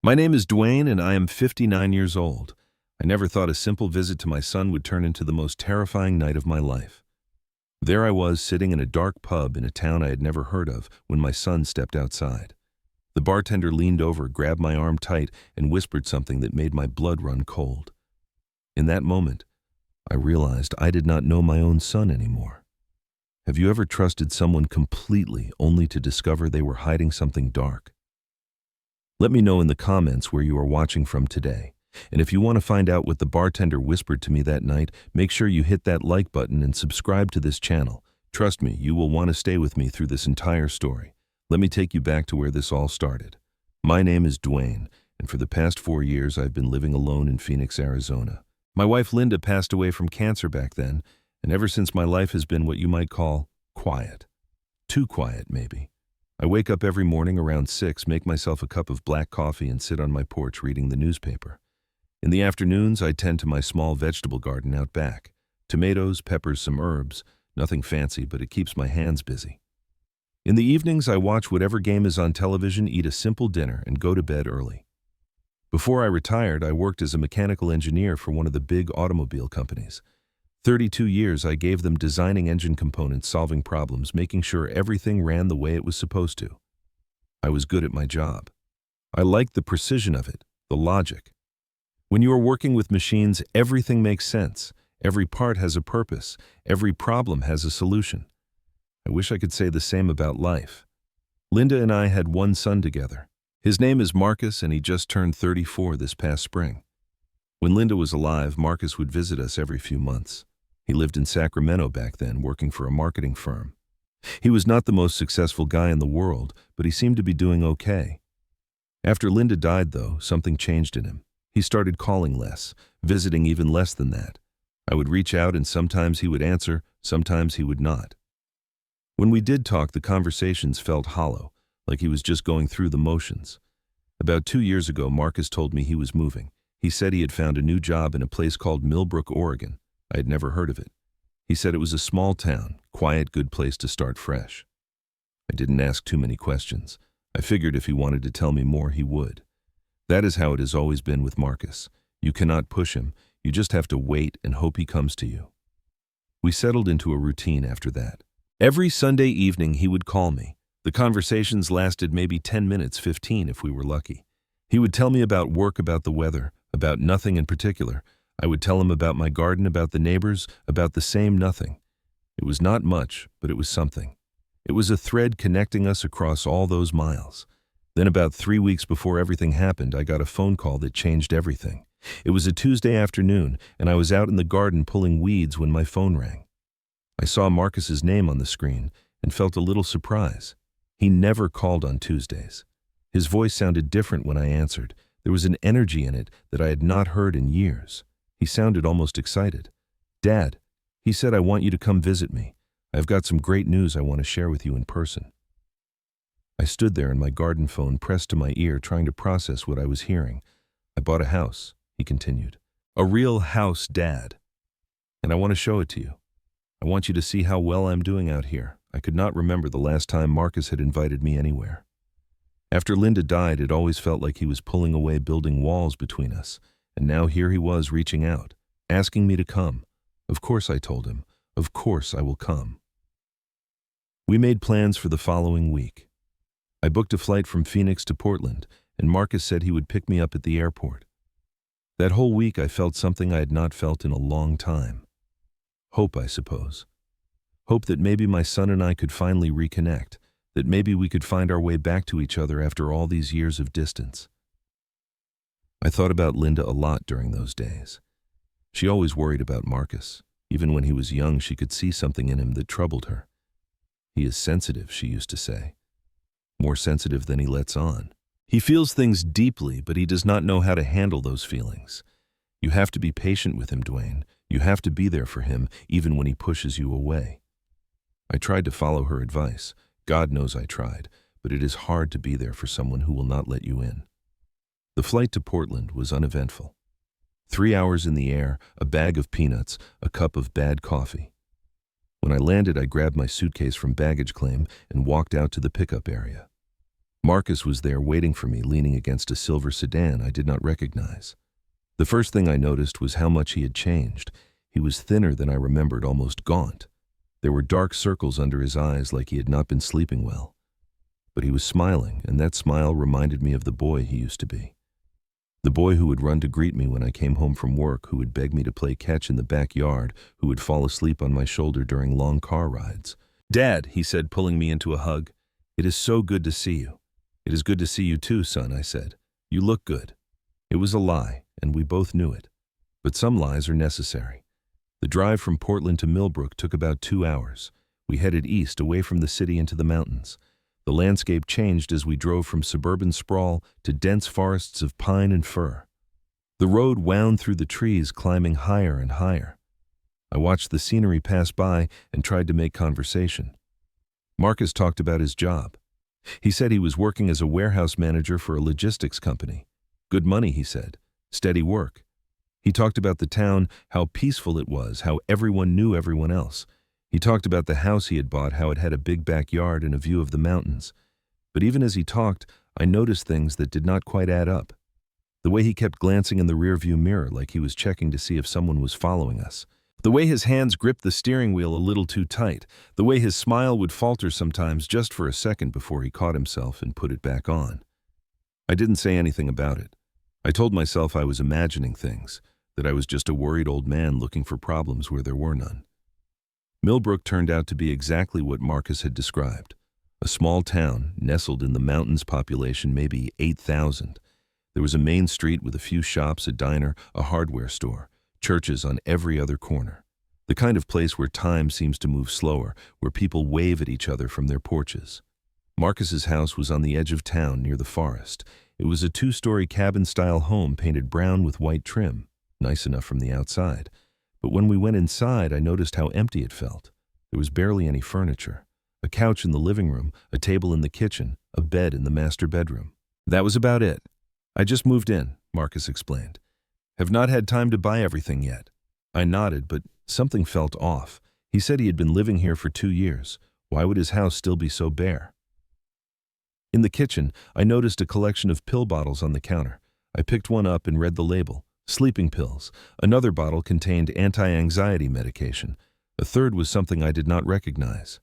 My name is Duane, and I am 59 years old. I never thought a simple visit to my son would turn into the most terrifying night of my life. There I was, sitting in a dark pub in a town I had never heard of, when my son stepped outside. The bartender leaned over, grabbed my arm tight, and whispered something that made my blood run cold. In that moment, I realized I did not know my own son anymore. Have you ever trusted someone completely only to discover they were hiding something dark? Let me know in the comments where you are watching from today. And if you want to find out what the bartender whispered to me that night, make sure you hit that like button and subscribe to this channel. Trust me, you will want to stay with me through this entire story. Let me take you back to where this all started. My name is Duane, and for the past 4 years I've been living alone in Phoenix, Arizona. My wife Linda passed away from cancer back then, and ever since my life has been what you might call quiet. Too quiet, maybe. I wake up every morning around 6, make myself a cup of black coffee, and sit on my porch reading the newspaper. In the afternoons, I tend to my small vegetable garden out back. Tomatoes, peppers, some herbs. Nothing fancy, but it keeps my hands busy. In the evenings, I watch whatever game is on television, eat a simple dinner, and go to bed early. Before I retired, I worked as a mechanical engineer for one of the big automobile companies. 32 years I gave them, designing engine components, solving problems, making sure everything ran the way it was supposed to. I was good at my job. I liked the precision of it, the logic. When you are working with machines, everything makes sense. Every part has a purpose. Every problem has a solution. I wish I could say the same about life. Linda and I had one son together. His name is Marcus, and he just turned 34 this past spring. When Linda was alive, Marcus would visit us every few months. He lived in Sacramento back then, working for a marketing firm. He was not the most successful guy in the world, but he seemed to be doing okay. After Linda died, though, something changed in him. He started calling less, visiting even less than that. I would reach out, and sometimes he would answer, sometimes he would not. When we did talk, the conversations felt hollow, like he was just going through the motions. About 2 years ago, Marcus told me he was moving. He said he had found a new job in a place called Millbrook, Oregon. I had never heard of it. He said it was a small town, quiet, good place to start fresh. I didn't ask too many questions. I figured if he wanted to tell me more, he would. That is how it has always been with Marcus. You cannot push him. You just have to wait and hope he comes to you. We settled into a routine after that. Every Sunday evening he would call me. The conversations lasted maybe 10 minutes, 15 if we were lucky. He would tell me about work, about the weather, about nothing in particular. I would tell him about my garden, about the neighbors, about the same nothing. It was not much, but it was something. It was a thread connecting us across all those miles. Then about 3 weeks before everything happened, I got a phone call that changed everything. It was a Tuesday afternoon, and I was out in the garden pulling weeds when my phone rang. I saw Marcus's name on the screen and felt a little surprise. He never called on Tuesdays. His voice sounded different when I answered. There was an energy in it that I had not heard in years. He sounded almost excited. "Dad," he said, "I want you to come visit me. I've got some great news I want to share with you in person." I stood there, and my garden phone pressed to my ear, trying to process what I was hearing. "I bought a house," he continued. "A real house, Dad. And I want to show it to you. I want you to see how well I'm doing out here." I could not remember the last time Marcus had invited me anywhere. After Linda died, it always felt like he was pulling away, building walls between us. And now here he was, reaching out, asking me to come. Of course, I told him. Of course I will come. We made plans for the following week. I booked a flight from Phoenix to Portland, and Marcus said he would pick me up at the airport. That whole week I felt something I had not felt in a long time. Hope, I suppose. Hope that maybe my son and I could finally reconnect, that maybe we could find our way back to each other after all these years of distance. I thought about Linda a lot during those days. She always worried about Marcus. Even when he was young, she could see something in him that troubled her. "He is sensitive," she used to say. "More sensitive than he lets on. He feels things deeply, but he does not know how to handle those feelings. You have to be patient with him, Duane. You have to be there for him, even when he pushes you away." I tried to follow her advice. God knows I tried, but it is hard to be there for someone who will not let you in. The flight to Portland was uneventful. 3 hours in the air, a bag of peanuts, a cup of bad coffee. When I landed, I grabbed my suitcase from baggage claim and walked out to the pickup area. Marcus was there waiting for me, leaning against a silver sedan I did not recognize. The first thing I noticed was how much he had changed. He was thinner than I remembered, almost gaunt. There were dark circles under his eyes like he had not been sleeping well. But he was smiling, and that smile reminded me of the boy he used to be. The boy who would run to greet me when I came home from work, who would beg me to play catch in the backyard, who would fall asleep on my shoulder during long car rides. "Dad," he said, pulling me into a hug, "it is so good to see you." "It is good to see you too, son," I said. "You look good." It was a lie, and we both knew it. But some lies are necessary. The drive from Portland to Millbrook took about 2 hours. We headed east, away from the city into the mountains. The landscape changed as we drove from suburban sprawl to dense forests of pine and fir. The road wound through the trees, climbing higher and higher. I watched the scenery pass by and tried to make conversation. Marcus talked about his job. He said he was working as a warehouse manager for a logistics company. Good money, he said. Steady work. He talked about the town, how peaceful it was, how everyone knew everyone else. He talked about the house he had bought, how it had a big backyard and a view of the mountains. But even as he talked, I noticed things that did not quite add up. The way he kept glancing in the rearview mirror like he was checking to see if someone was following us. The way his hands gripped the steering wheel a little too tight. The way his smile would falter sometimes just for a second before he caught himself and put it back on. I didn't say anything about it. I told myself I was imagining things, that I was just a worried old man looking for problems where there were none. Millbrook turned out to be exactly what Marcus had described. A small town, nestled in the mountains, population maybe 8,000. There was a main street with a few shops, a diner, a hardware store, churches on every other corner. The kind of place where time seems to move slower, where people wave at each other from their porches. Marcus's house was on the edge of town near the forest. It was a 2-story cabin-style home painted brown with white trim, nice enough from the outside. But when we went inside, I noticed how empty it felt. There was barely any furniture. A couch in the living room, a table in the kitchen, a bed in the master bedroom. That was about it. "I just moved in," Marcus explained. "Have not had time to buy everything yet." I nodded, but something felt off. He said he had been living here for 2 years. Why would his house still be so bare? In the kitchen, I noticed a collection of pill bottles on the counter. I picked one up and read the label. Sleeping pills. Another bottle contained anti-anxiety medication. A third was something I did not recognize.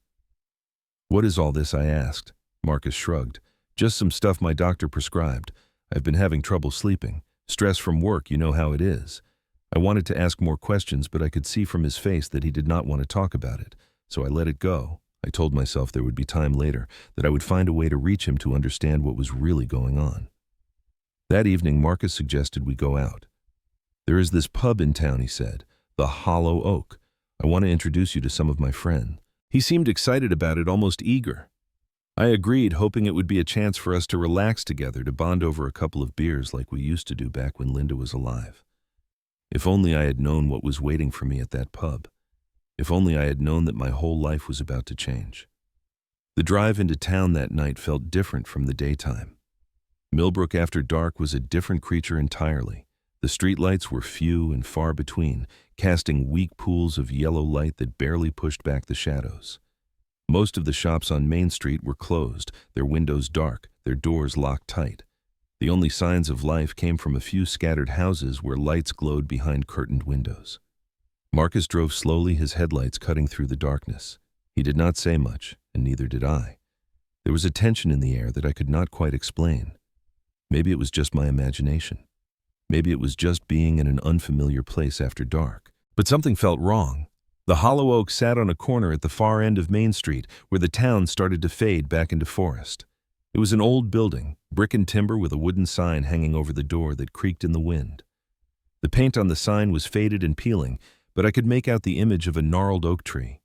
"What is all this?" I asked. Marcus shrugged. "Just some stuff my doctor prescribed. I've been having trouble sleeping. Stress from work, you know how it is." I wanted to ask more questions, but I could see from his face that he did not want to talk about it, so I let it go. I told myself there would be time later, that I would find a way to reach him to understand what was really going on. That evening, Marcus suggested we go out. "There is this pub in town," he said, "the Hollow Oak. I want to introduce you to some of my friends." He seemed excited about it, almost eager. I agreed, hoping it would be a chance for us to relax together, to bond over a couple of beers like we used to do back when Linda was alive. If only I had known what was waiting for me at that pub. If only I had known that my whole life was about to change. The drive into town that night felt different from the daytime. Millbrook after dark was a different creature entirely. The streetlights were few and far between, casting weak pools of yellow light that barely pushed back the shadows. Most of the shops on Main Street were closed, their windows dark, their doors locked tight. The only signs of life came from a few scattered houses where lights glowed behind curtained windows. Marcus drove slowly, his headlights cutting through the darkness. He did not say much, and neither did I. There was a tension in the air that I could not quite explain. Maybe it was just my imagination. Maybe it was just being in an unfamiliar place after dark. But something felt wrong. The Hollow Oak sat on a corner at the far end of Main Street, where the town started to fade back into forest. It was an old building, brick and timber, with a wooden sign hanging over the door that creaked in the wind. The paint on the sign was faded and peeling, but I could make out the image of a gnarled oak tree.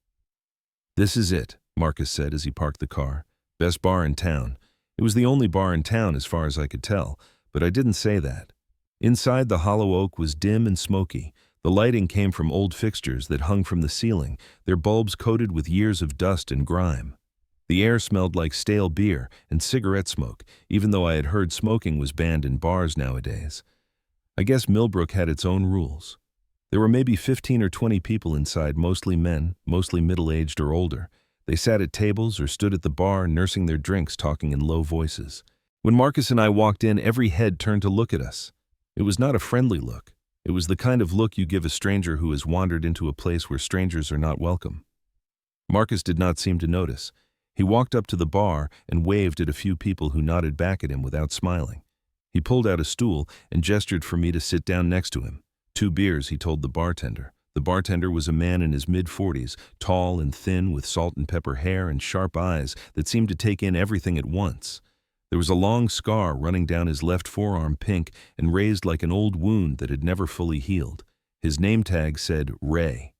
"This is it," Marcus said as he parked the car. "Best bar in town." It was the only bar in town as far as I could tell, but I didn't say that. Inside, the Hollow Oak was dim and smoky. The lighting came from old fixtures that hung from the ceiling, their bulbs coated with years of dust and grime. The air smelled like stale beer and cigarette smoke, even though I had heard smoking was banned in bars nowadays. I guess Millbrook had its own rules. There were maybe 15 or 20 people inside, mostly men, mostly middle-aged or older. They sat at tables or stood at the bar, nursing their drinks, talking in low voices. When Marcus and I walked in, every head turned to look at us. It was not a friendly look. It was the kind of look you give a stranger who has wandered into a place where strangers are not welcome. Marcus did not seem to notice. He walked up to the bar and waved at a few people who nodded back at him without smiling. He pulled out a stool and gestured for me to sit down next to him. 2 beers, he told the bartender. The bartender was a man in his mid-40s, tall and thin with salt and pepper hair and sharp eyes that seemed to take in everything at once. There was a long scar running down his left forearm, pink and raised like an old wound that had never fully healed. His name tag said Ray.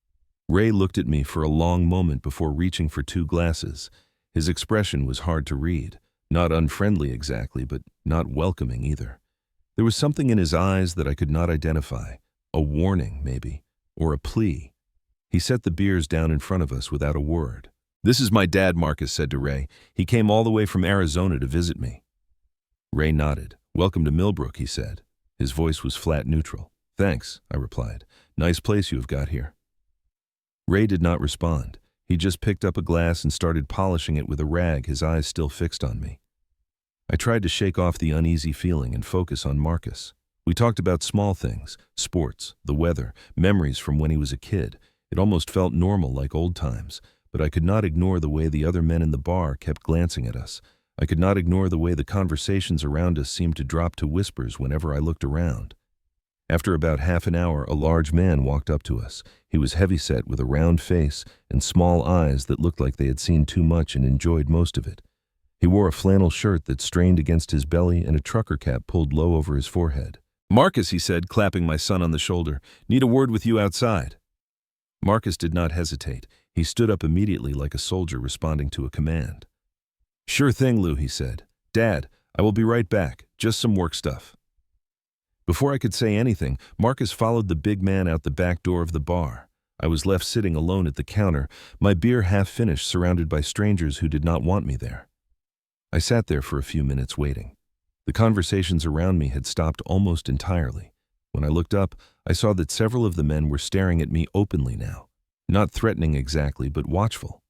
Ray looked at me for a long moment before reaching for 2 glasses. His expression was hard to read. Not unfriendly exactly, but not welcoming either. There was something in his eyes that I could not identify. A warning, maybe, or a plea. He set the beers down in front of us without a word. "This is my dad," Marcus said to Ray. "He came all the way from Arizona to visit me." Ray nodded. "Welcome to Millbrook," he said. His voice was flat neutral. "Thanks," I replied. "Nice place you have got here." Ray did not respond. He just picked up a glass and started polishing it with a rag, his eyes still fixed on me. I tried to shake off the uneasy feeling and focus on Marcus. We talked about small things, sports, the weather, memories from when he was a kid. It almost felt normal, like old times, but I could not ignore the way the other men in the bar kept glancing at us. I could not ignore the way the conversations around us seemed to drop to whispers whenever I looked around. After about half an hour, a large man walked up to us. He was heavyset with a round face and small eyes that looked like they had seen too much and enjoyed most of it. He wore a flannel shirt that strained against his belly and a trucker cap pulled low over his forehead. "Marcus," he said, clapping my son on the shoulder, "need a word with you outside." Marcus did not hesitate. He stood up immediately like a soldier responding to a command. "Sure thing, Lou," he said. "Dad, I will be right back. Just some work stuff." Before I could say anything, Marcus followed the big man out the back door of the bar. I was left sitting alone at the counter, my beer half finished, surrounded by strangers who did not want me there. I sat there for a few minutes waiting. The conversations around me had stopped almost entirely. When I looked up, I saw that several of the men were staring at me openly now. Not threatening exactly, but watchful,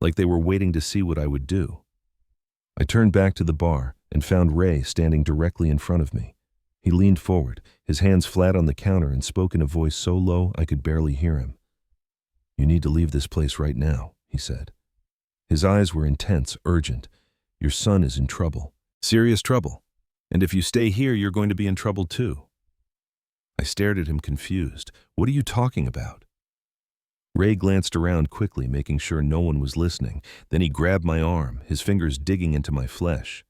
like they were waiting to see what I would do. I turned back to the bar and found Ray standing directly in front of me. He leaned forward, his hands flat on the counter, and spoke in a voice so low I could barely hear him. "You need to leave this place right now," he said. His eyes were intense, urgent. "Your son is in trouble. Serious trouble. And if you stay here, you're going to be in trouble too." I stared at him confused. "What are you talking about?" Ray glanced around quickly, making sure no one was listening. Then he grabbed my arm, his fingers digging into my flesh.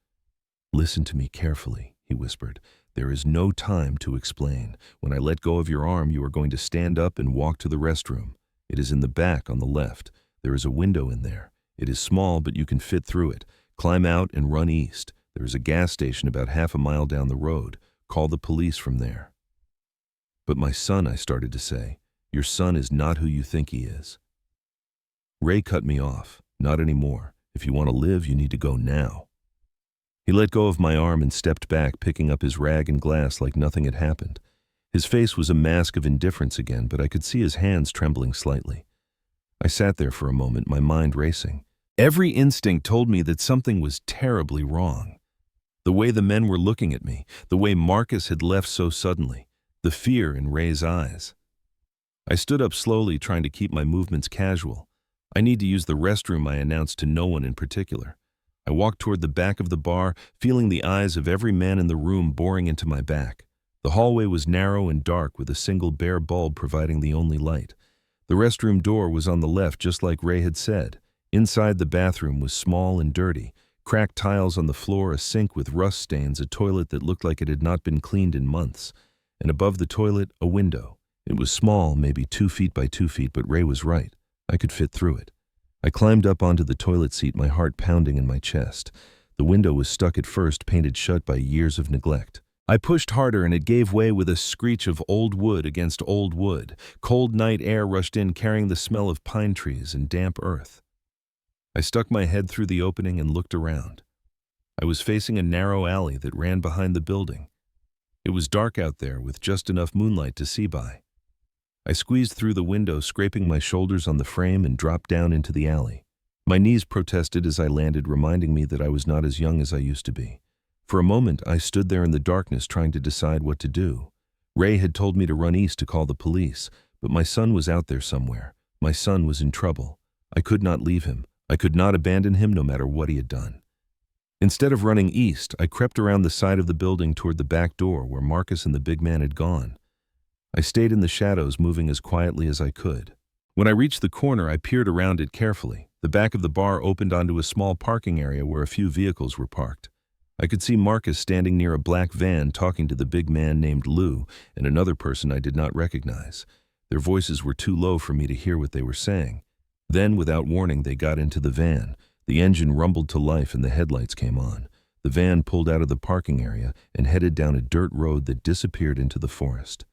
"Listen to me carefully," he whispered. "There is no time to explain. When I let go of your arm, you are going to stand up and walk to the restroom. It is in the back on the left. There is a window in there. It is small, but you can fit through it. Climb out and run east. There is a gas station about half a mile down the road. Call the police from there." "But my son," I started to say. "Your son is not who you think he is." Ray cut me off. "Not anymore. If you want to live, you need to go now." He let go of my arm and stepped back, picking up his rag and glass like nothing had happened. His face was a mask of indifference again, but I could see his hands trembling slightly. I sat there for a moment, my mind racing. Every instinct told me that something was terribly wrong. The way the men were looking at me, the way Marcus had left so suddenly, the fear in Ray's eyes. I stood up slowly, trying to keep my movements casual. "I need to use the restroom," I announced to no one in particular. I walked toward the back of the bar, feeling the eyes of every man in the room boring into my back. The hallway was narrow and dark, with a single bare bulb providing the only light. The restroom door was on the left, just like Ray had said. Inside, the bathroom was small and dirty. Cracked tiles on the floor, a sink with rust stains, a toilet that looked like it had not been cleaned in months. And above the toilet, a window. It was small, maybe 2 feet by 2 feet, but Ray was right. I could fit through it. I climbed up onto the toilet seat, my heart pounding in my chest. The window was stuck at first, painted shut by years of neglect. I pushed harder and it gave way with a screech of old wood against old wood. Cold night air rushed in, carrying the smell of pine trees and damp earth. I stuck my head through the opening and looked around. I was facing a narrow alley that ran behind the building. It was dark out there, with just enough moonlight to see by. I squeezed through the window, scraping my shoulders on the frame, and dropped down into the alley. My knees protested as I landed, reminding me that I was not as young as I used to be. For a moment, I stood there in the darkness trying to decide what to do. Ray had told me to run east to call the police, but my son was out there somewhere. My son was in trouble. I could not leave him. I could not abandon him no matter what he had done. Instead of running east, I crept around the side of the building toward the back door where Marcus and the big man had gone. I stayed in the shadows, moving as quietly as I could. When I reached the corner, I peered around it carefully. The back of the bar opened onto a small parking area where a few vehicles were parked. I could see Marcus standing near a black van talking to the big man named Lou and another person I did not recognize. Their voices were too low for me to hear what they were saying. Then, without warning, they got into the van. The engine rumbled to life and the headlights came on. The van pulled out of the parking area and headed down a dirt road that disappeared into the forest.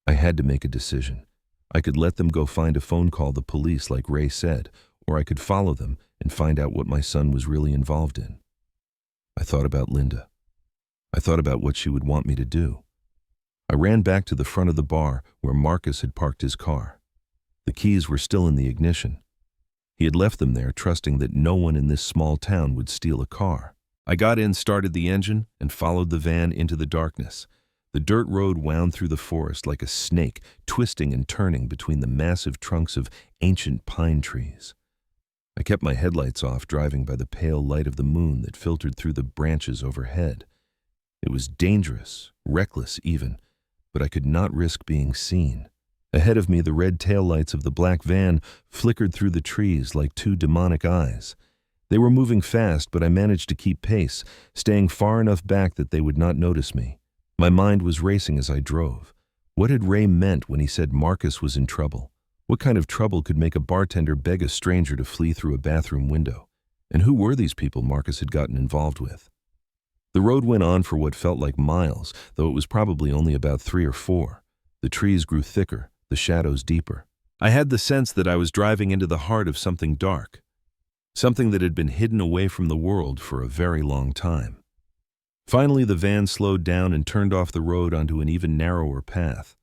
I had to make a decision. I could let them go find a phone call the police like Ray said, or I could follow them and find out what my son was really involved in. I thought about Linda. I thought about what she would want me to do. I ran back to the front of the bar where Marcus had parked his car. The keys were still in the ignition. He had left them there, trusting that no one in this small town would steal a car. I got in, started the engine, and followed the van into the darkness. The dirt road wound through the forest like a snake, twisting and turning between the massive trunks of ancient pine trees. I kept my headlights off, driving by the pale light of the moon that filtered through the branches overhead. It was dangerous, reckless even, but I could not risk being seen. Ahead of me, the red taillights of the black van flickered through the trees like two demonic eyes. They were moving fast, but I managed to keep pace, staying far enough back that they would not notice me. My mind was racing as I drove. What had Ray meant when he said Marcus was in trouble? What kind of trouble could make a bartender beg a stranger to flee through a bathroom window? And who were these people Marcus had gotten involved with? The road went on for what felt like miles, though it was probably only about 3 or 4. The trees grew thicker, the shadows deeper. I had the sense that I was driving into the heart of something dark, something that had been hidden away from the world for a very long time. Finally, the van slowed down and turned off the road onto an even narrower path.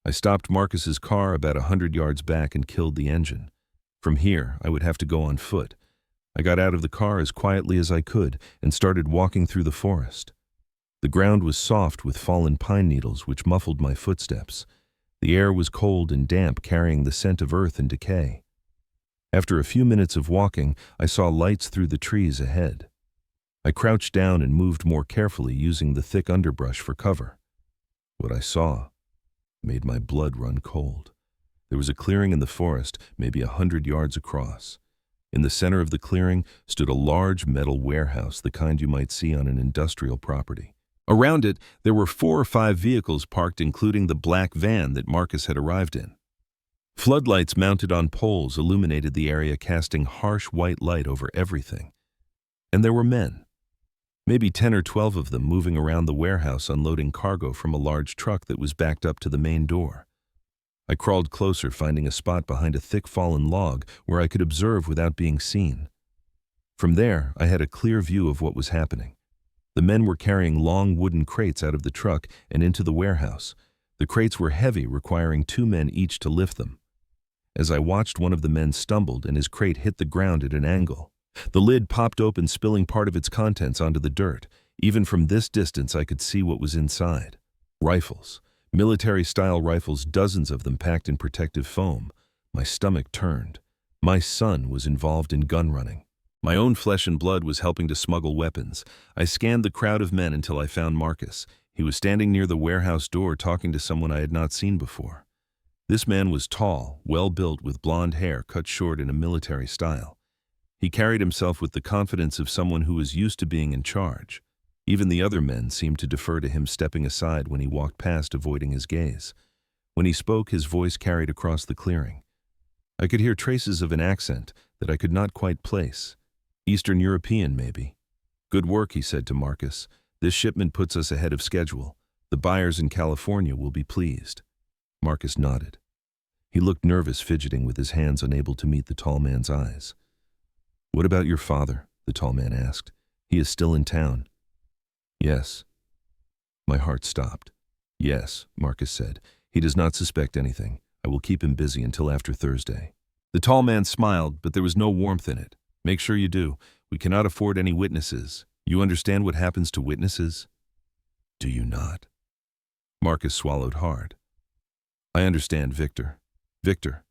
I stopped Marcus's car about 100 yards back and killed the engine. From here, I would have to go on foot. I got out of the car as quietly as I could and started walking through the forest. The ground was soft with fallen pine needles which muffled my footsteps. The air was cold and damp, carrying the scent of earth and decay. After a few minutes of walking, I saw lights through the trees ahead. I crouched down and moved more carefully, using the thick underbrush for cover. What I saw made my blood run cold. There was a clearing in the forest, maybe 100 yards across. In the center of the clearing stood a large metal warehouse, the kind you might see on an industrial property. Around it, there were 4 or 5 vehicles parked, including the black van that Marcus had arrived in. Floodlights mounted on poles illuminated the area, casting harsh white light over everything. And there were men. Maybe 10 or 12 of them moving around the warehouse, unloading cargo from a large truck that was backed up to the main door. I crawled closer, finding a spot behind a thick fallen log where I could observe without being seen. From there, I had a clear view of what was happening. The men were carrying long wooden crates out of the truck and into the warehouse. The crates were heavy, requiring 2 men each to lift them. As I watched, one of the men stumbled and his crate hit the ground at an angle. The lid popped open, spilling part of its contents onto the dirt. Even from this distance, I could see what was inside. Rifles. Military-style rifles, dozens of them packed in protective foam. My stomach turned. My son was involved in gun running. My own flesh and blood was helping to smuggle weapons. I scanned the crowd of men until I found Marcus. He was standing near the warehouse door talking to someone I had not seen before. This man was tall, well-built, with blonde hair cut short in a military style. He carried himself with the confidence of someone who was used to being in charge. Even the other men seemed to defer to him, stepping aside when he walked past, avoiding his gaze. When he spoke, his voice carried across the clearing. I could hear traces of an accent that I could not quite place. Eastern European, maybe. "Good work," he said to Marcus. "This shipment puts us ahead of schedule. The buyers in California will be pleased." Marcus nodded. He looked nervous, fidgeting with his hands, unable to meet the tall man's eyes. "What about your father?" the tall man asked. "He is still in town." "Yes." My heart stopped. "Yes," Marcus said. "He does not suspect anything. I will keep him busy until after Thursday." The tall man smiled, but there was no warmth in it. Make sure you do. We cannot afford any witnesses. You understand what happens to witnesses? Do you not? Marcus swallowed hard. I understand, Victor. Victor.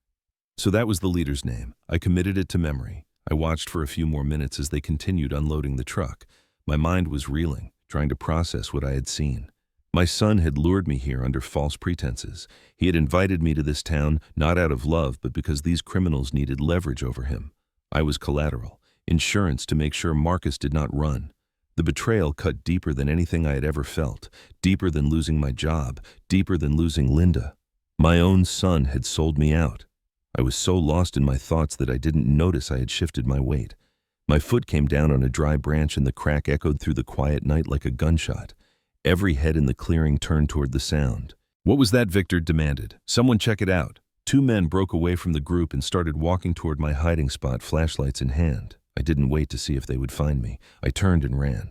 So that was the leader's name. I committed it to memory. I watched for a few more minutes as they continued unloading the truck. My mind was reeling, trying to process what I had seen. My son had lured me here under false pretenses. He had invited me to this town not out of love, but because these criminals needed leverage over him. I was collateral, insurance to make sure Marcus did not run. The betrayal cut deeper than anything I had ever felt, deeper than losing my job, deeper than losing Linda. My own son had sold me out. I was so lost in my thoughts that I didn't notice I had shifted my weight. My foot came down on a dry branch and the crack echoed through the quiet night like a gunshot. Every head in the clearing turned toward the sound. What was that? Victor demanded. Someone check it out. Two men broke away from the group and started walking toward my hiding spot, flashlights in hand. I didn't wait to see if they would find me. I turned and ran.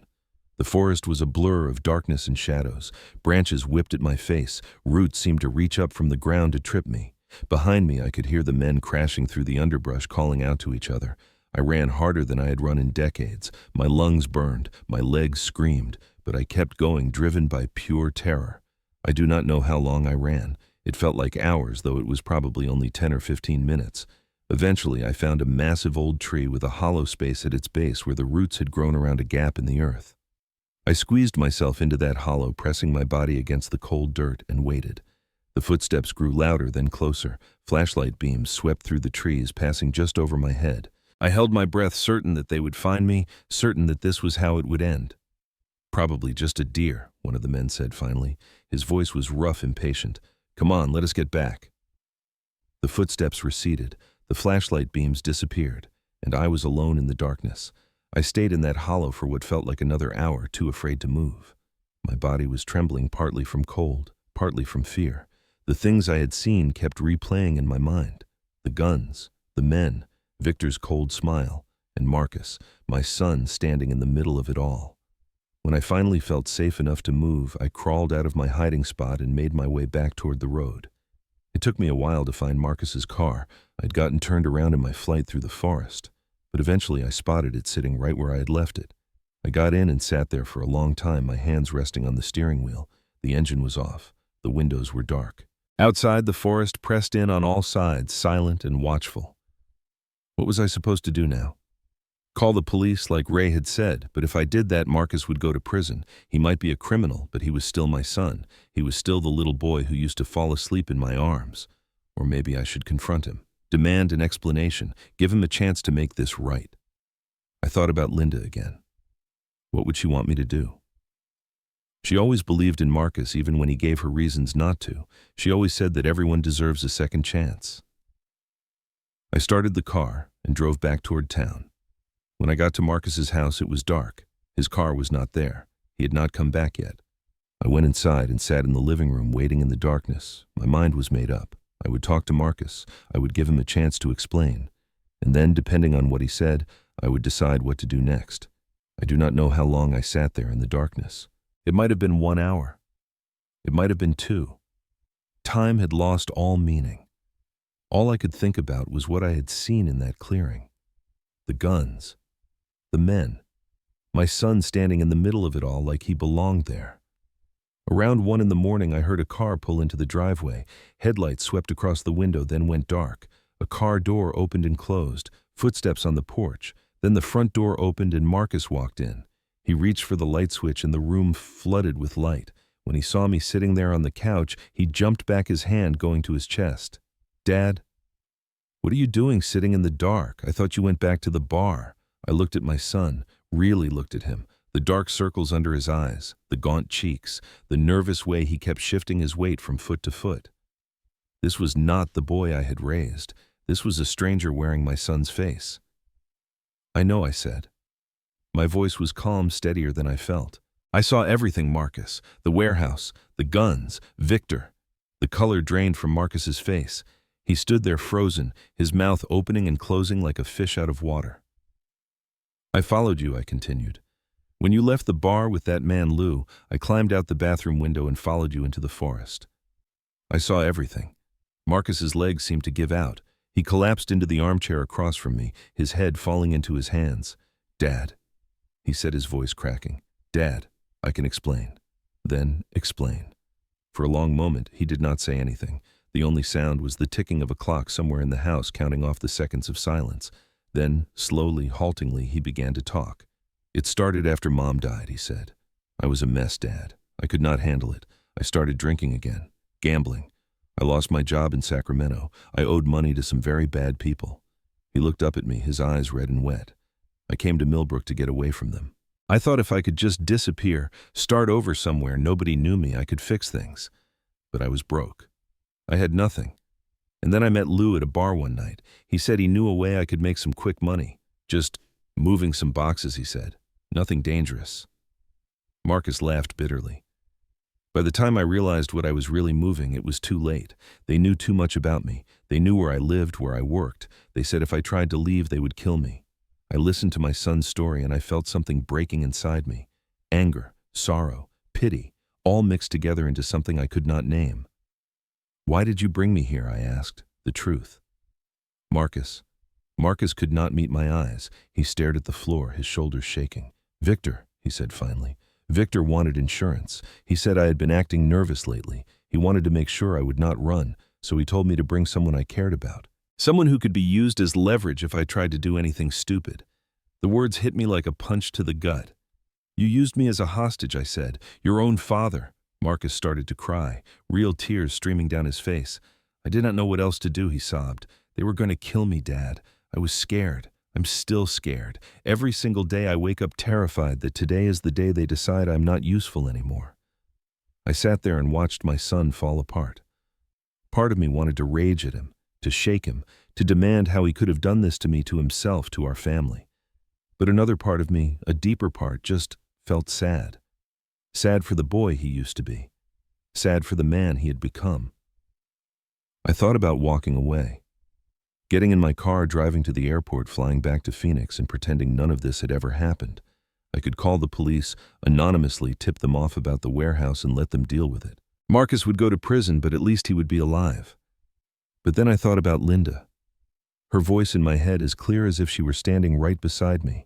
The forest was a blur of darkness and shadows. Branches whipped at my face. Roots seemed to reach up from the ground to trip me. Behind me, I could hear the men crashing through the underbrush, calling out to each other. I ran harder than I had run in decades. My lungs burned, my legs screamed, but I kept going, driven by pure terror. I do not know how long I ran. It felt like hours, though it was probably only 10 or 15 minutes. Eventually, I found a massive old tree with a hollow space at its base where the roots had grown around a gap in the earth. I squeezed myself into that hollow, pressing my body against the cold dirt, and waited. The footsteps grew louder, then closer. Flashlight beams swept through the trees, passing just over my head. I held my breath, certain that they would find me, certain that this was how it would end. Probably just a deer, one of the men said finally. His voice was rough, impatient. Come on, let us get back. The footsteps receded, the flashlight beams disappeared, and I was alone in the darkness. I stayed in that hollow for what felt like another hour, too afraid to move. My body was trembling, partly from cold, partly from fear. The things I had seen kept replaying in my mind. The guns, the men, Victor's cold smile, and Marcus, my son, standing in the middle of it all. When I finally felt safe enough to move, I crawled out of my hiding spot and made my way back toward the road. It took me a while to find Marcus's car. I'd gotten turned around in my flight through the forest, but eventually I spotted it sitting right where I had left it. I got in and sat there for a long time, my hands resting on the steering wheel. The engine was off. The windows were dark. Outside, the forest pressed in on all sides, silent and watchful. What was I supposed to do now? Call the police like Ray had said, but if I did that, Marcus would go to prison. He might be a criminal, but he was still my son. He was still the little boy who used to fall asleep in my arms. Or maybe I should confront him, demand an explanation, give him a chance to make this right. I thought about Linda again. What would she want me to do? She always believed in Marcus even when he gave her reasons not to. She always said that everyone deserves a second chance. I started the car and drove back toward town. When I got to Marcus's house, it was dark. His car was not there. He had not come back yet. I went inside and sat in the living room waiting in the darkness. My mind was made up. I would talk to Marcus. I would give him a chance to explain. And then, depending on what he said, I would decide what to do next. I do not know how long I sat there in the darkness. It might have been 1 hour. It might have been 2. Time had lost all meaning. All I could think about was what I had seen in that clearing. The guns. The men. My son standing in the middle of it all like he belonged there. Around 1 in the morning, I heard a car pull into the driveway. Headlights swept across the window, then went dark. A car door opened and closed, footsteps on the porch. Then the front door opened and Marcus walked in. He reached for the light switch and the room flooded with light. When he saw me sitting there on the couch, he jumped back, his hand going to his chest. Dad? What are you doing sitting in the dark? I thought you went back to the bar. I looked at my son, really looked at him. The dark circles under his eyes, the gaunt cheeks, the nervous way he kept shifting his weight from foot to foot. This was not the boy I had raised. This was a stranger wearing my son's face. I know, I said. My voice was calm, steadier than I felt. I saw everything, Marcus. The warehouse, the guns, Victor. The color drained from Marcus's face. He stood there frozen, his mouth opening and closing like a fish out of water. I followed you, I continued. When you left the bar with that man Lou, I climbed out the bathroom window and followed you into the forest. I saw everything. Marcus's legs seemed to give out. He collapsed into the armchair across from me, his head falling into his hands. "Dad," he said, his voice cracking. "Dad, I can explain." Then, explain. For a long moment, he did not say anything. The only sound was the ticking of a clock somewhere in the house, counting off the seconds of silence. Then, slowly, haltingly, he began to talk. "It started after Mom died," he said. "I was a mess, Dad. I could not handle it. I started drinking again. Gambling. I lost my job in Sacramento. I owed money to some very bad people." He looked up at me, his eyes red and wet. "I came to Millbrook to get away from them. I thought if I could just disappear, start over somewhere nobody knew me, I could fix things. But I was broke. I had nothing. And then I met Lou at a bar one night. He said he knew a way I could make some quick money. Just moving some boxes," he said. "Nothing dangerous." Marcus laughed bitterly. By the time I realized what I was really moving, it was too late. They knew too much about me. They knew where I lived, where I worked. They said if I tried to leave, they would kill me. I listened to my son's story and I felt something breaking inside me. Anger, sorrow, pity, all mixed together into something I could not name. "Why did you bring me here?" I asked. The truth. Marcus. Marcus could not meet my eyes. He stared at the floor, his shoulders shaking. "Victor," he said finally. "Victor wanted insurance. He said I had been acting nervous lately. He wanted to make sure I would not run, so he told me to bring someone I cared about. Someone who could be used as leverage if I tried to do anything stupid." The words hit me like a punch to the gut. "You used me as a hostage," I said. "Your own father." Marcus started to cry, real tears streaming down his face. "I did not know what else to do," he sobbed. "They were going to kill me, Dad. I was scared. I'm still scared. Every single day I wake up terrified that today is the day they decide I'm not useful anymore." I sat there and watched my son fall apart. Part of me wanted to rage at him, to shake him, to demand how he could have done this to me, to himself, to our family. But another part of me, a deeper part, just felt sad. Sad for the boy he used to be. Sad for the man he had become. I thought about walking away. Getting in my car, driving to the airport, flying back to Phoenix, and pretending none of this had ever happened. I could call the police, anonymously tip them off about the warehouse and let them deal with it. Marcus would go to prison, but at least he would be alive. But then I thought about Linda. Her voice in my head as clear as if she were standing right beside me.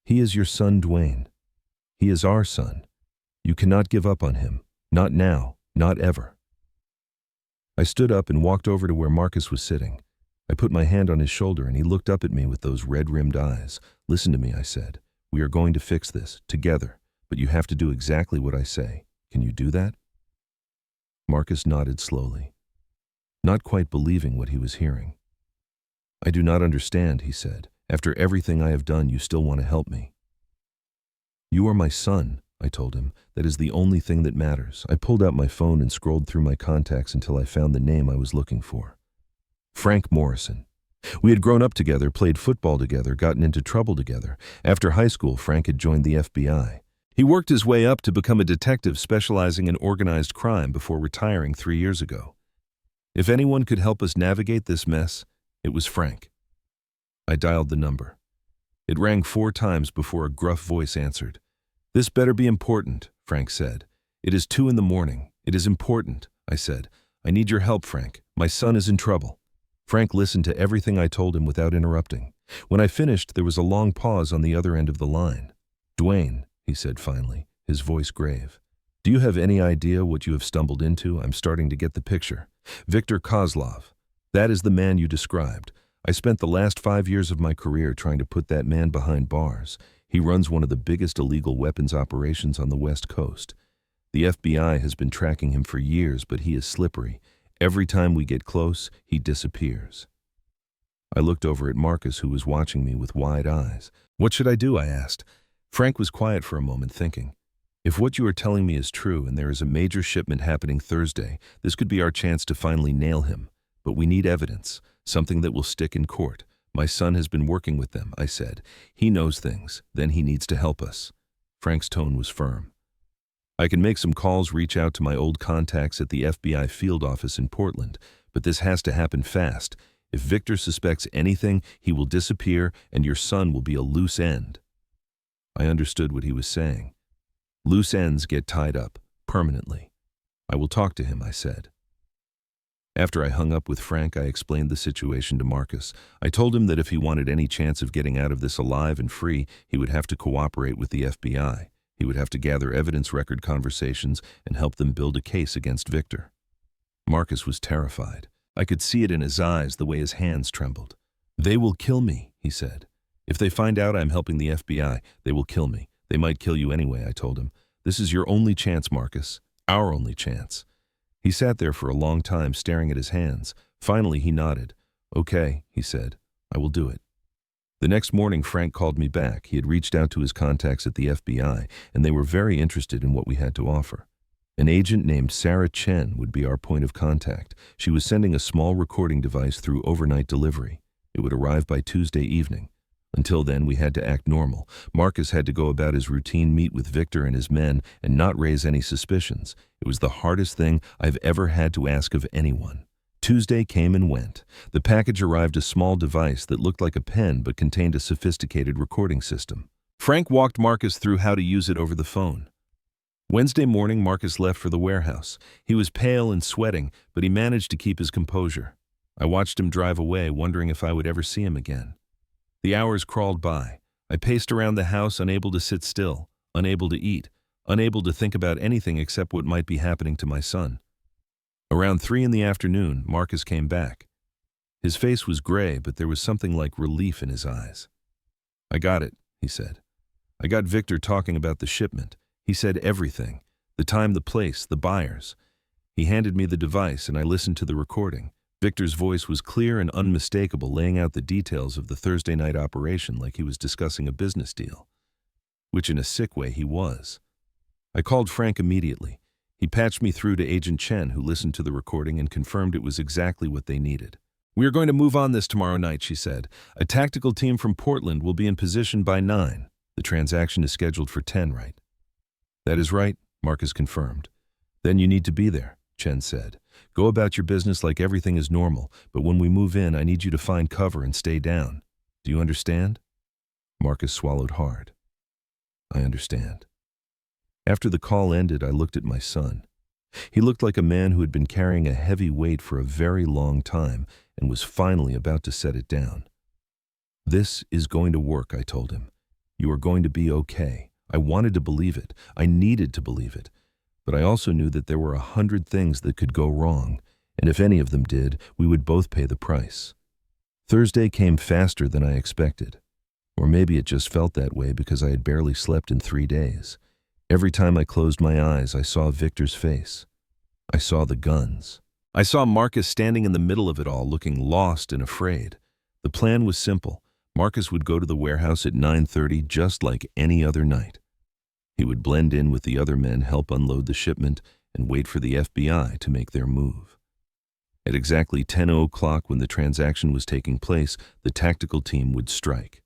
"He is your son, Duane. He is our son. You cannot give up on him. Not now, not ever." I stood up and walked over to where Marcus was sitting. I put my hand on his shoulder and he looked up at me with those red-rimmed eyes. "Listen to me," I said. "We are going to fix this, together, but you have to do exactly what I say. Can you do that?" Marcus nodded slowly, not quite believing what he was hearing. "I do not understand," he said. "After everything I have done, you still want to help me." "You are my son," I told him. "That is the only thing that matters." I pulled out my phone and scrolled through my contacts until I found the name I was looking for. Frank Morrison. We had grown up together, played football together, gotten into trouble together. After high school, Frank had joined the FBI. He worked his way up to become a detective specializing in organized crime before retiring 3 years ago. If anyone could help us navigate this mess, it was Frank. I dialed the number. It rang 4 times before a gruff voice answered. "This better be important," Frank said. "It is 2 in the morning. It is important," I said. "I need your help, Frank. My son is in trouble." Frank listened to everything I told him without interrupting. When I finished, there was a long pause on the other end of the line. "Duane," he said finally, his voice grave. "Do you have any idea what you have stumbled into? I'm starting to get the picture. Victor Kozlov. That is the man you described. I spent the last 5 years of my career trying to put that man behind bars. He runs one of the biggest illegal weapons operations on the West Coast. The FBI has been tracking him for years, but he is slippery. Every time we get close, he disappears." I looked over at Marcus, who was watching me with wide eyes. "What should I do?" I asked. Frank was quiet for a moment, thinking. "If what you are telling me is true and there is a major shipment happening Thursday, this could be our chance to finally nail him. But we need evidence, something that will stick in court. My son has been working with them," I said. "He knows things. Then he needs to help us." Frank's tone was firm. "I can make some calls, reach out to my old contacts at the FBI field office in Portland, but this has to happen fast. If Victor suspects anything, he will disappear and your son will be a loose end." I understood what he was saying. Loose ends get tied up, permanently. "I will talk to him," I said. After I hung up with Frank, I explained the situation to Marcus. I told him that if he wanted any chance of getting out of this alive and free, he would have to cooperate with the FBI. He would have to gather evidence, record conversations, and help them build a case against Victor. Marcus was terrified. I could see it in his eyes, the way his hands trembled. "They will kill me," he said. "If they find out I'm helping the FBI, they will kill me. They might kill you anyway," I told him. "This is your only chance, Marcus. Our only chance." He sat there for a long time, staring at his hands. Finally, he nodded. "Okay," he said. "I will do it." The next morning, Frank called me back. He had reached out to his contacts at the FBI, and they were very interested in what we had to offer. An agent named Sarah Chen would be our point of contact. She was sending a small recording device through overnight delivery. It would arrive by Tuesday evening. Until then, we had to act normal. Marcus had to go about his routine meet with Victor and his men and not raise any suspicions. It was the hardest thing I've ever had to ask of anyone. Tuesday came and went. The package arrived, a small device that looked like a pen but contained a sophisticated recording system. Frank walked Marcus through how to use it over the phone. Wednesday morning, Marcus left for the warehouse. He was pale and sweating, but he managed to keep his composure. I watched him drive away, wondering if I would ever see him again. The hours crawled by. I paced around the house, unable to sit still, unable to eat, unable to think about anything except what might be happening to my son. Around 3 in the afternoon, Marcus came back. His face was gray, but there was something like relief in his eyes. "I got it," he said. "I got Victor talking about the shipment. He said everything, the time, the place, the buyers." He handed me the device, and I listened to the recording. Victor's voice was clear and unmistakable, laying out the details of the Thursday night operation like he was discussing a business deal. Which in a sick way he was. I called Frank immediately. He patched me through to Agent Chen, who listened to the recording and confirmed it was exactly what they needed. "We are going to move on this tomorrow night," she said. "A tactical team from Portland will be in position by 9. The transaction is scheduled for 10, right?" "That is right," Marcus confirmed. "Then you need to be there," Chen said. "Go about your business like everything is normal, but when we move in, I need you to find cover and stay down. Do you understand?" Marcus swallowed hard. "I understand." After the call ended, I looked at my son. He looked like a man who had been carrying a heavy weight for a very long time and was finally about to set it down. "This is going to work," I told him. "You are going to be okay." I wanted to believe it. I needed to believe it. But I also knew that there were 100 things that could go wrong, and if any of them did, we would both pay the price. Thursday came faster than I expected. Or maybe it just felt that way because I had barely slept in 3 days. Every time I closed my eyes, I saw Victor's face. I saw the guns. I saw Marcus standing in the middle of it all, looking lost and afraid. The plan was simple. Marcus would go to the warehouse at 9:30 just like any other night. He would blend in with the other men, help unload the shipment, and wait for the FBI to make their move. At exactly 10:00, when the transaction was taking place, the tactical team would strike.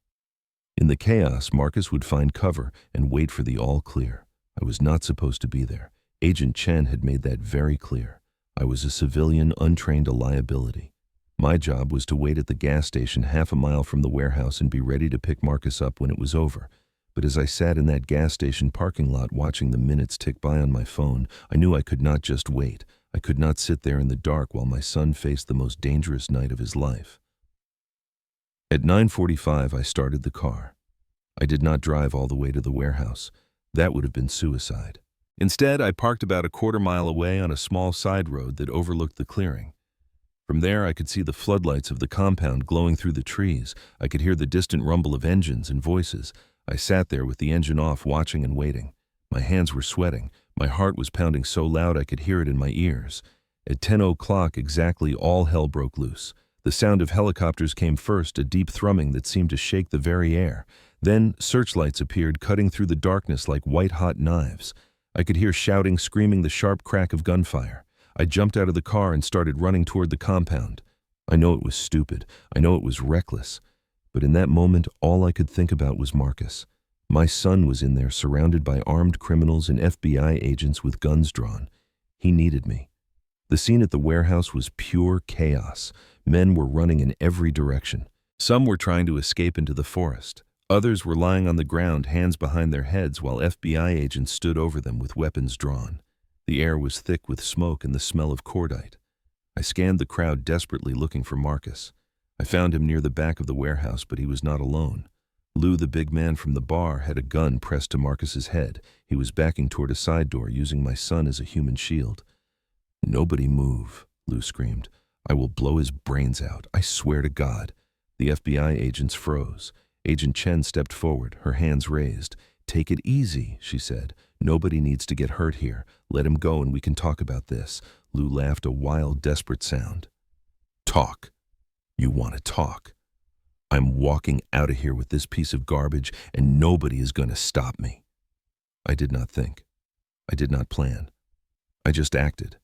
In the chaos, Marcus would find cover and wait for the all clear. I was not supposed to be there. Agent Chen had made that very clear. I was a civilian, untrained, a liability. My job was to wait at the gas station half a mile from the warehouse and be ready to pick Marcus up when it was over. But as I sat in that gas station parking lot watching the minutes tick by on my phone, I knew I could not just wait. I could not sit there in the dark while my son faced the most dangerous night of his life. At 9:45, I started the car. I did not drive all the way to the warehouse. That would have been suicide. Instead, I parked about a quarter-mile away on a small side road that overlooked the clearing. From there, I could see the floodlights of the compound glowing through the trees. I could hear the distant rumble of engines and voices. I sat there with the engine off, watching and waiting. My hands were sweating. My heart was pounding so loud I could hear it in my ears. At 10:00 exactly, all hell broke loose. The sound of helicopters came first, a deep thrumming that seemed to shake the very air. Then searchlights appeared, cutting through the darkness like white-hot knives. I could hear shouting, screaming, the sharp crack of gunfire. I jumped out of the car and started running toward the compound. I know it was stupid. I know it was reckless. But in that moment, all I could think about was Marcus. My son was in there, surrounded by armed criminals and FBI agents with guns drawn. He needed me. The scene at the warehouse was pure chaos. Men were running in every direction. Some were trying to escape into the forest. Others were lying on the ground, hands behind their heads, while FBI agents stood over them with weapons drawn. The air was thick with smoke and the smell of cordite. I scanned the crowd desperately looking for Marcus. I found him near the back of the warehouse, but he was not alone. Lou, the big man from the bar, had a gun pressed to Marcus's head. He was backing toward a side door, using my son as a human shield. "Nobody move," Lou screamed. "I will blow his brains out. I swear to God." The FBI agents froze. Agent Chen stepped forward, her hands raised. "Take it easy," she said. "Nobody needs to get hurt here. Let him go and we can talk about this." Lou laughed, a wild, desperate sound. "Talk. You want to talk? I'm walking out of here with this piece of garbage and nobody is going to stop me." I did not think. I did not plan. I just acted.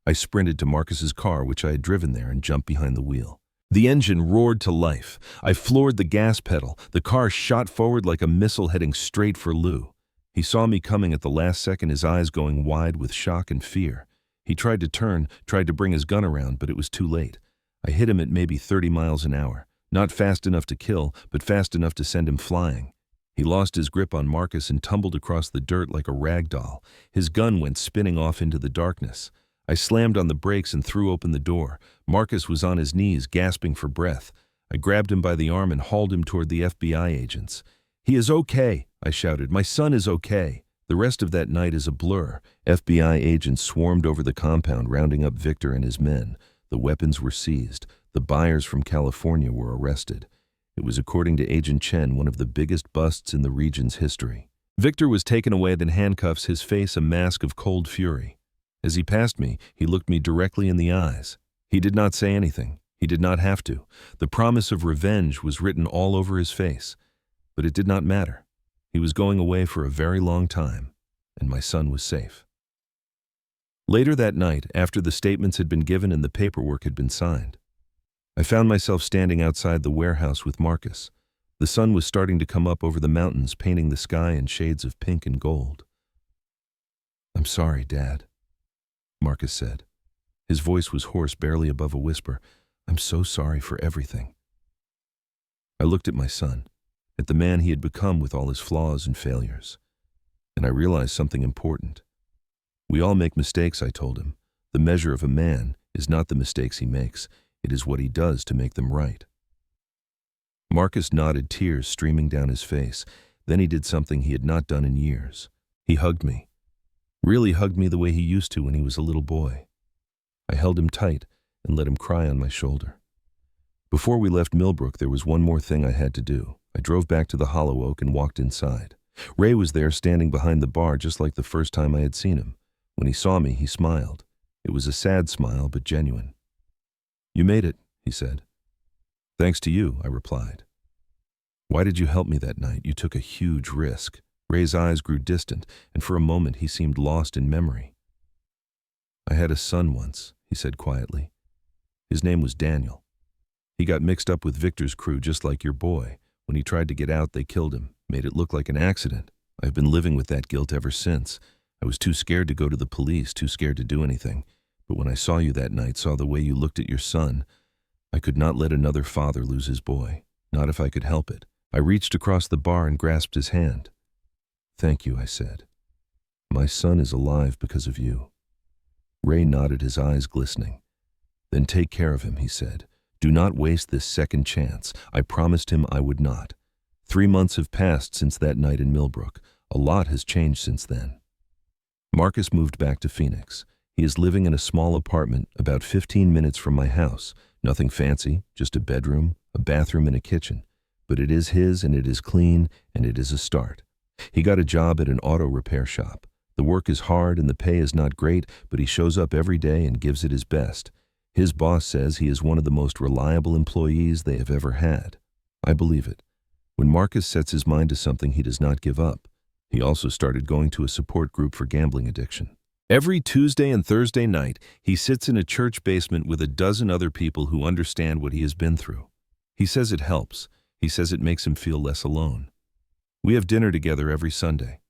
I sprinted to Marcus's car, which I had driven there, and jumped behind the wheel. The engine roared to life. I floored the gas pedal. The car shot forward like a missile heading straight for Lou. He saw me coming at the last second, his eyes going wide with shock and fear. He tried to turn, tried to bring his gun around, but it was too late. I hit him at maybe 30 miles an hour. Not fast enough to kill, but fast enough to send him flying. He lost his grip on Marcus and tumbled across the dirt like a rag doll. His gun went spinning off into the darkness. I slammed on the brakes and threw open the door. Marcus was on his knees, gasping for breath. I grabbed him by the arm and hauled him toward the FBI agents. "He is okay," I shouted. "My son is okay." The rest of that night is a blur. FBI agents swarmed over the compound, rounding up Victor and his men. The weapons were seized. The buyers from California were arrested. It was, according to Agent Chen, one of the biggest busts in the region's history. Victor was taken away in handcuffs, his face a mask of cold fury. As he passed me, he looked me directly in the eyes. He did not say anything. He did not have to. The promise of revenge was written all over his face. But it did not matter. He was going away for a very long time, and my son was safe. Later that night, after the statements had been given and the paperwork had been signed, I found myself standing outside the warehouse with Marcus. The sun was starting to come up over the mountains, painting the sky in shades of pink and gold. "I'm sorry, Dad," Marcus said. His voice was hoarse, barely above a whisper. "I'm so sorry for everything." I looked at my son, at the man he had become with all his flaws and failures, and I realized something important. "We all make mistakes," I told him. "The measure of a man is not the mistakes he makes, it is what he does to make them right." Marcus nodded, tears streaming down his face. Then he did something he had not done in years. He hugged me. Really hugged me the way he used to when he was a little boy. I held him tight and let him cry on my shoulder. Before we left Millbrook, there was one more thing I had to do. I drove back to the Hollow Oak and walked inside. Ray was there, standing behind the bar, just like the first time I had seen him. When he saw me, he smiled. It was a sad smile, but genuine. "You made it," he said. "Thanks to you," I replied. "Why did you help me that night? You took a huge risk." Ray's eyes grew distant, and for a moment he seemed lost in memory. "I had a son once," he said quietly. "His name was Daniel. He got mixed up with Victor's crew, just like your boy. When he tried to get out, they killed him, made it look like an accident. I've been living with that guilt ever since. I was too scared to go to the police, too scared to do anything. But when I saw you that night, saw the way you looked at your son, I could not let another father lose his boy, not if I could help it. I reached across the bar and grasped his hand. "Thank you," I said. "My son is alive because of you." Ray nodded, his eyes glistening. "Then take care of him," he said. "Do not waste this second chance." I promised him I would not. 3 months have passed since that night in Millbrook. A lot has changed since then. Marcus moved back to Phoenix. He is living in a small apartment about 15 minutes from my house. Nothing fancy, just a bedroom, a bathroom, and a kitchen. But it is his, and it is clean, and it is a start. He got a job at an auto repair shop. The work is hard and the pay is not great, but he shows up every day and gives it his best. His boss says he is one of the most reliable employees they have ever had. I believe it. When Marcus sets his mind to something, he does not give up. He also started going to a support group for gambling addiction. Every Tuesday and Thursday night, he sits in a church basement with a dozen other people who understand what he has been through. He says it helps. He says it makes him feel less alone. We have dinner together every Sunday.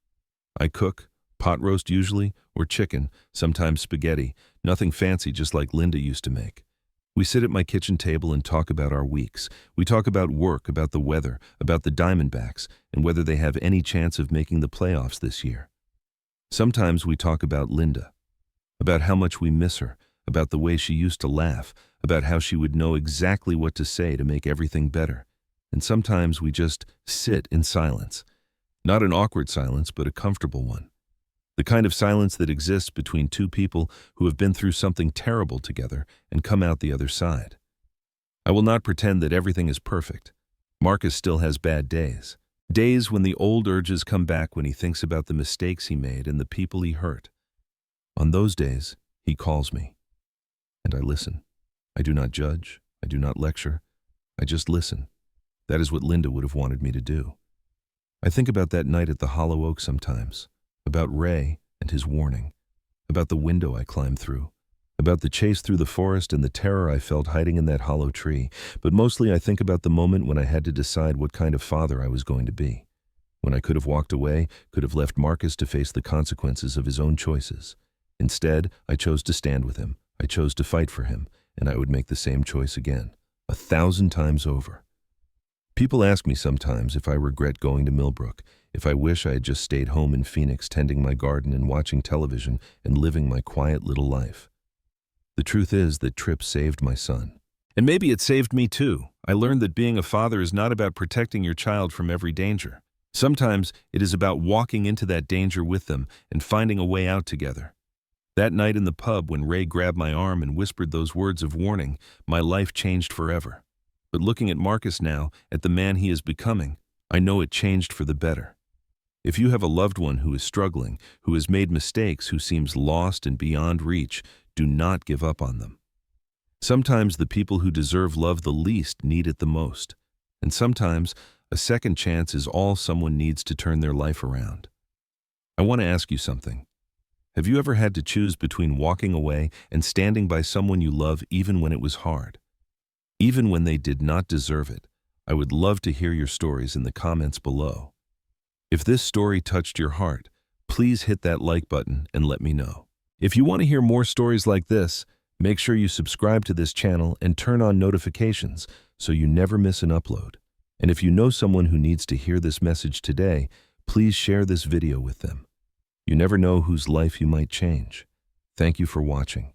I cook, pot roast usually, or chicken, sometimes spaghetti, nothing fancy, just like Linda used to make. We sit at my kitchen table and talk about our weeks. We talk about work, about the weather, about the Diamondbacks, and whether they have any chance of making the playoffs this year. Sometimes we talk about Linda, about how much we miss her, about the way she used to laugh, about how she would know exactly what to say to make everything better. And sometimes we just sit in silence. Not an awkward silence, but a comfortable one. The kind of silence that exists between two people who have been through something terrible together and come out the other side. I will not pretend that everything is perfect. Marcus still has bad days. Days when the old urges come back when he thinks about the mistakes he made and the people he hurt. On those days, he calls me. And I listen. I do not judge. I do not lecture. I just listen. That is what Linda would have wanted me to do. I think about that night at the Hollow Oak sometimes, about Ray and his warning, about the window I climbed through, about the chase through the forest and the terror I felt hiding in that hollow tree, but mostly I think about the moment when I had to decide what kind of father I was going to be, when I could have walked away, could have left Marcus to face the consequences of his own choices. Instead, I chose to stand with him, I chose to fight for him, and I would make the same choice again, 1,000 times over. People ask me sometimes if I regret going to Millbrook, if I wish I had just stayed home in Phoenix tending my garden and watching television and living my quiet little life. The truth is that trip saved my son. And maybe it saved me too. I learned that being a father is not about protecting your child from every danger. Sometimes it is about walking into that danger with them and finding a way out together. That night in the pub when Ray grabbed my arm and whispered those words of warning, my life changed forever. But looking at Marcus now, at the man he is becoming, I know it changed for the better. If you have a loved one who is struggling, who has made mistakes, who seems lost and beyond reach, do not give up on them. Sometimes the people who deserve love the least need it the most. And sometimes a second chance is all someone needs to turn their life around. I want to ask you something. Have you ever had to choose between walking away and standing by someone you love even when it was hard? Even when they did not deserve it? I would love to hear your stories in the comments below. If this story touched your heart, please hit that like button and let me know. If you want to hear more stories like this, make sure you subscribe to this channel and turn on notifications so you never miss an upload. And if you know someone who needs to hear this message today, please share this video with them. You never know whose life you might change. Thank you for watching.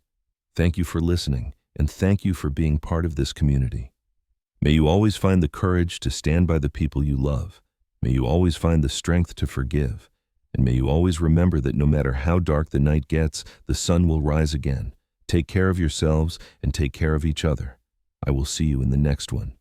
Thank you for listening, and thank you for being part of this community. May you always find the courage to stand by the people you love. May you always find the strength to forgive. And may you always remember that no matter how dark the night gets, the sun will rise again. Take care of yourselves and take care of each other. I will see you in the next one.